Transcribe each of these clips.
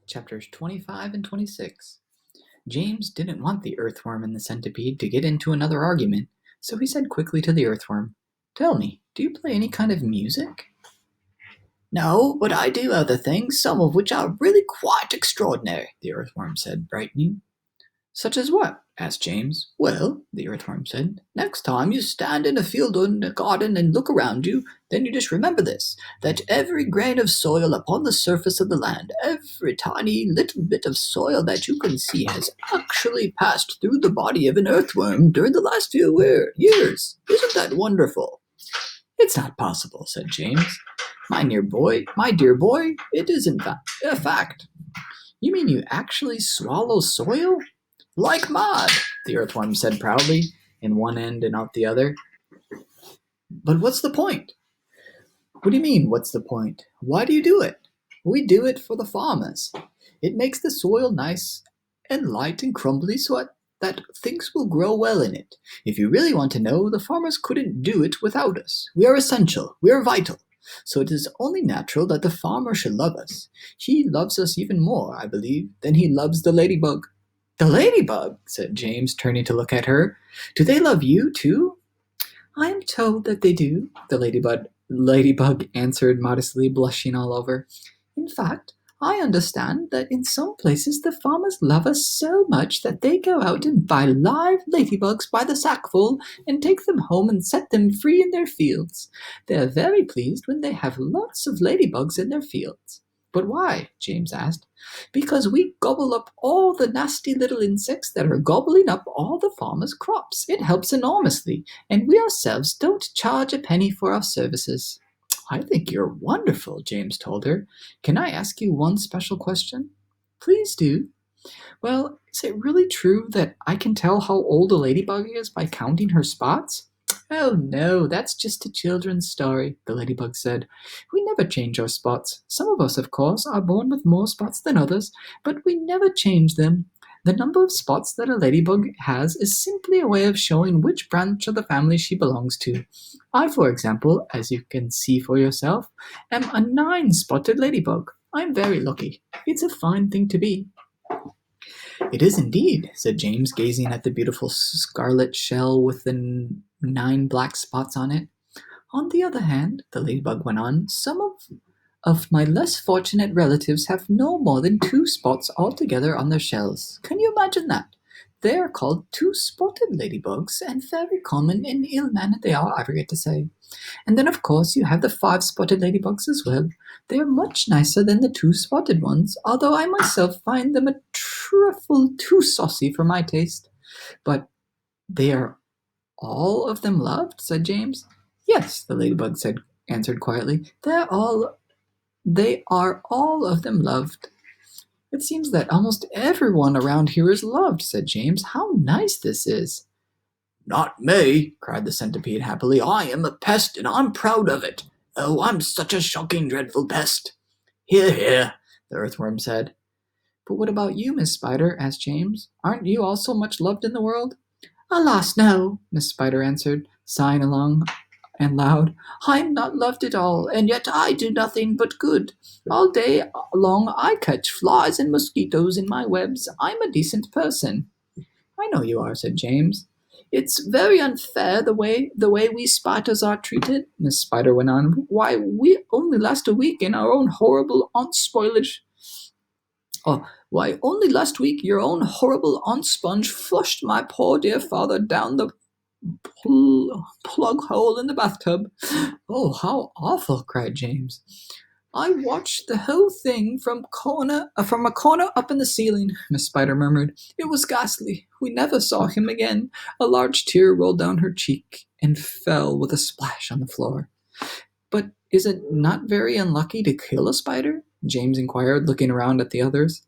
Chapters 25 and 26. James didn't want the earthworm and the centipede to get into another argument, so he said quickly to the earthworm, "Tell me, do you play any kind of music?" "No, but I do other things, some of which are really quite extraordinary," the earthworm said, brightening. "Such as what?" asked James. "Well," the earthworm said, "next time you stand in a field or in a garden and look around you, then you just remember this, that every grain of soil upon the surface of the land, every tiny little bit of soil that you can see has actually passed through the body of an earthworm during the last few years. Isn't that wonderful?" "It's not possible," said James. My dear boy, it is in fact a fact." "You mean you actually swallow soil?" "Like mud," the earthworm said proudly, in one end and out the other. "But what's the point?" "What do you mean, what's the point? Why do you do it?" "We do it for the farmers. It makes the soil nice and light and crumbly so that things will grow well in it. If you really want to know, the farmers couldn't do it without us. We are essential. We are vital. So it is only natural that the farmer should love us. He loves us even more, I believe, than he loves the ladybug." "The ladybug," said James, turning to look at her. "Do they love you, too?" "I am told that they do," the ladybug answered modestly, blushing all over. "In fact, I understand that in some places the farmers love us so much that they go out and buy live ladybugs by the sackful and take them home and set them free in their fields. They are very pleased when they have lots of ladybugs in their fields." "But why?" James asked. "Because we gobble up all the nasty little insects that are gobbling up all the farmers' crops. It helps enormously, and we ourselves don't charge a penny for our services." "I think you're wonderful," James told her. "Can I ask you one special question?" "Please do." "Well, is it really true that I can tell how old a ladybug is by counting her spots?" "Oh, no, that's just a children's story," the ladybug said. "We never change our spots. Some of us, of course, are born with more spots than others, but we never change them. The number of spots that a ladybug has is simply a way of showing which branch of the family she belongs to. I, for example, as you can see for yourself, am a 9-spotted ladybug. I'm very lucky. It's a fine thing to be." "It is indeed," said James, gazing at the beautiful scarlet shell with the 9 black spots on it. "On the other hand," the ladybug went on, "some of my less fortunate relatives have no more than 2 spots altogether on their shells. Can you imagine that? They are called 2-spotted ladybugs, and very common and ill-mannered they are, I forget to say. And then, of course, you have the 5-spotted ladybugs as well. They are much nicer than the 2-spotted ones, although I myself find them a trifle too saucy for my taste." "But they are all of them loved?" said James. "Yes," the ladybug answered quietly. They are all of them loved." "It seems that almost everyone around here is loved," said James. "How nice this is." "Not me," cried the centipede happily. "I am a pest, and I'm proud of it. Oh, I'm such a shocking, dreadful pest." "Hear, hear," the earthworm said. "But what about you, Miss Spider?" asked James. "Aren't you also much loved in the world?" "Alas, no," Miss Spider answered, sighing long and loud. "I'm not loved at all, and yet I do nothing but good. All day long I catch flies and mosquitoes in my webs. I'm a decent person." "I know you are," said James. "It's very unfair the way we spiders are treated," Miss Spider went on. "Why, we only last a week in our own horrible unspoilage. Oh, why, only last week your own horrible aunt Sponge flushed my poor dear father down the plug hole in the bathtub." "Oh, how awful!" cried James. "I watched the whole thing from a corner up in the ceiling," Miss Spider murmured. "It was ghastly. We never saw him again." A large tear rolled down her cheek and fell with a splash on the floor. "But is it not very unlucky to kill a spider?" James inquired, looking around at the others.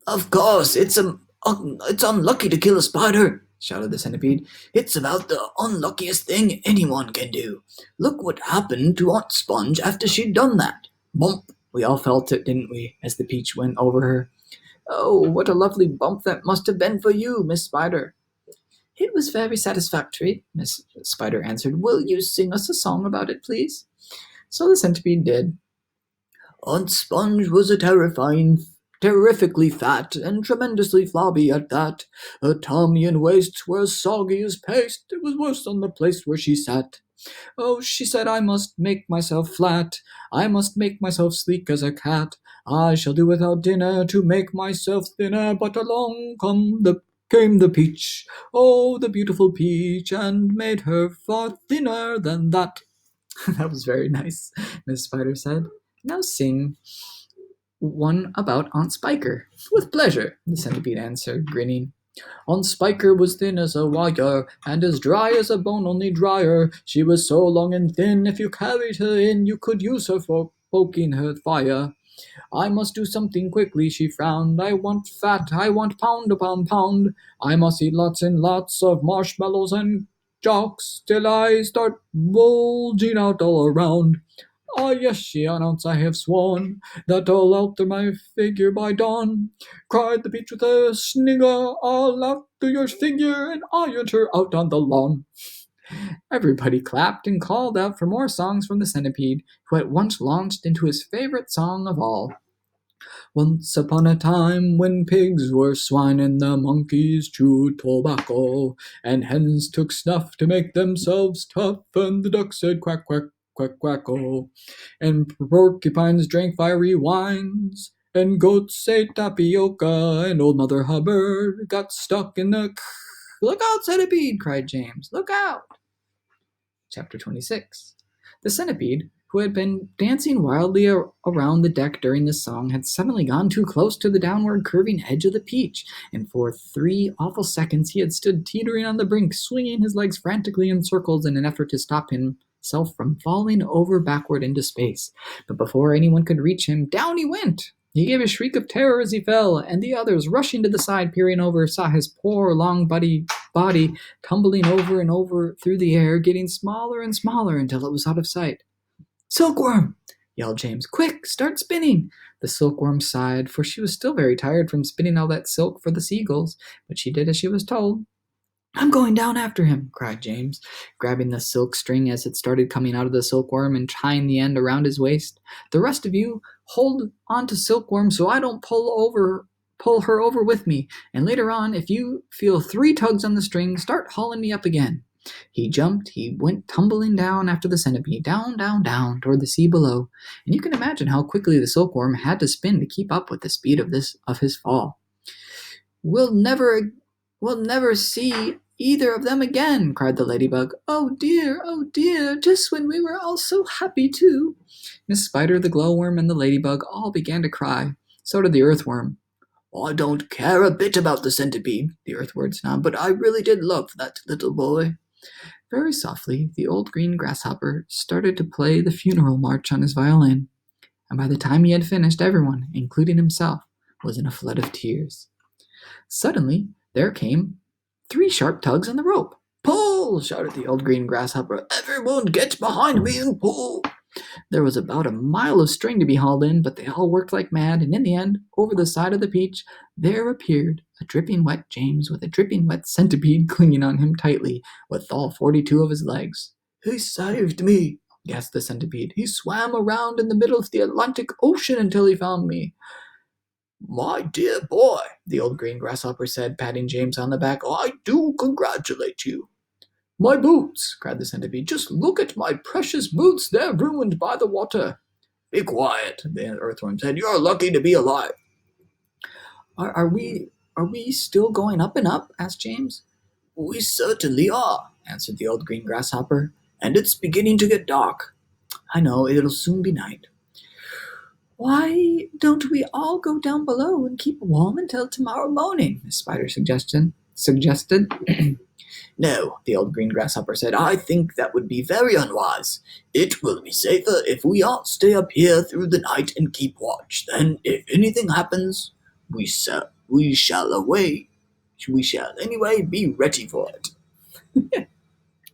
"Of course, it's unlucky to kill a spider," shouted the centipede. "It's about the unluckiest thing anyone can do. Look what happened to Aunt Sponge after she'd done that. Bump! We all felt it, didn't we, as the peach went over her. "Oh, what a lovely bump that must have been for you, Miss Spider." "It was very satisfactory," Miss Spider answered. "Will you sing us a song about it, please?" So the centipede did. Aunt Sponge was a terrifically fat, and tremendously flabby at that. Her tummy and waist were as soggy as paste. It was worse on the place where she sat. Oh, she said, I must make myself flat. I must make myself sleek as a cat. I shall do without dinner to make myself thinner. But along came the peach. Oh, the beautiful peach, and made her far thinner than that. That was very nice, Miss Spider said. Now sing one about Aunt Spiker. With pleasure, the centipede answered, grinning. Aunt Spiker was thin as a wire, and as dry as a bone, only drier. She was so long and thin, if you carried her in, you could use her for poking her fire. I must do something quickly, she frowned. I want fat, I want pound upon pound. I must eat lots and lots of marshmallows and jocks till I start bulging out all around. Ah, yes, she announced, I have sworn that I'll alter my figure by dawn. Cried the peach with a snigger, I'll alter your figure and iron her out on the lawn. Everybody clapped and called out for more songs from the centipede, who at once launched into his favorite song of all. Once upon a time, when pigs were swine and the monkeys chewed tobacco, and hens took snuff to make themselves tough, and the ducks said quack, quack, quack, quack-o, and porcupines drank fiery wines, and goats ate tapioca, and old Mother Hubbard got stuck in the... Look out, Centipede! Cried James. Look out! Chapter 26. The centipede, who had been dancing wildly around the deck during this song, had suddenly gone too close to the downward curving edge of the peach, and for 3 awful seconds he had stood teetering on the brink, swinging his legs frantically in circles in an effort to stop himself from falling over backward into space. But before anyone could reach him, down he went! He gave a shriek of terror as he fell, and the others, rushing to the side, peering over, saw his poor long body tumbling over and over through the air, getting smaller and smaller until it was out of sight. Silkworm! Yelled James. Quick, start spinning! The silkworm sighed, for she was still very tired from spinning all that silk for the seagulls, but she did as she was told. I'm going down after him, cried James, grabbing the silk string as it started coming out of the silkworm and tying the end around his waist. The rest of you hold on to Silkworm so I don't pull her over with me, and later on, if you feel 3 tugs on the string, start hauling me up again. He jumped, he went tumbling down after the centipede, down, down, down, toward the sea below, and you can imagine how quickly the silkworm had to spin to keep up with the speed of his fall. We'll never see either of them again, cried the Ladybug. Oh dear, just when we were all so happy too. Miss Spider, the glowworm, and the Ladybug all began to cry. So did the earthworm. I don't care a bit about the centipede, the earthworm snobbed, but I really did love that little boy. Very softly, the old green grasshopper started to play the funeral march on his violin, and by the time he had finished, everyone, including himself, was in a flood of tears. Suddenly, there came 3 sharp tugs on the rope. Pull! Shouted the old green grasshopper. Everyone get behind me and pull! There was about a mile of string to be hauled in, but they all worked like mad, and in the end, over the side of the peach, there appeared a dripping wet James with a dripping wet centipede clinging on him tightly with all 42 of his legs. He saved me, gasped the centipede. He swam around in the middle of the Atlantic Ocean until he found me. My dear boy, the old green grasshopper said, patting James on the back, I do congratulate you. My boots, cried the centipede. Just look at my precious boots. They're ruined by the water. Be quiet, the earthworm said. You're lucky to be alive. Are we still going up and up? Asked James. We certainly are, answered the old green grasshopper. And it's beginning to get dark. I know, it'll soon be night. Why don't we all go down below and keep warm until tomorrow morning? Miss Spider suggested. No, the old green grasshopper said. I think that would be very unwise. It will be safer if we all stay up here through the night and keep watch. Then, if anything happens, we shall anyway be ready for it.